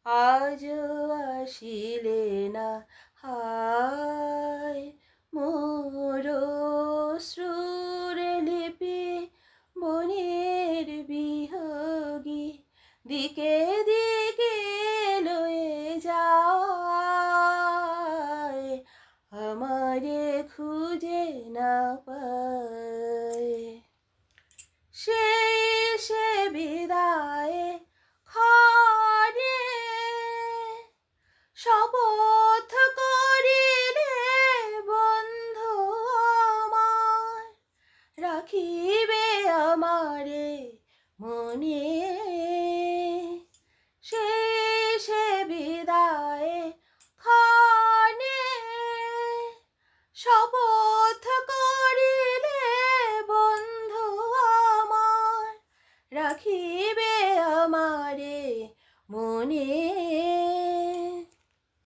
আজও আসিলে না, হায় মোর অশ্রুর লিপি বনের বিহগী দিকে দিকে লয়ে যায়, আমারে খুঁজে না পায়। সেই সে বিদায় ক্ষণে শপথ করিলে বন্ধু আমার, রাখিবে আমারে মনে। সেই সে বিদায় ক্ষণে শপথ করিলে বন্ধু আমার, রাখিবে আমারে মনে।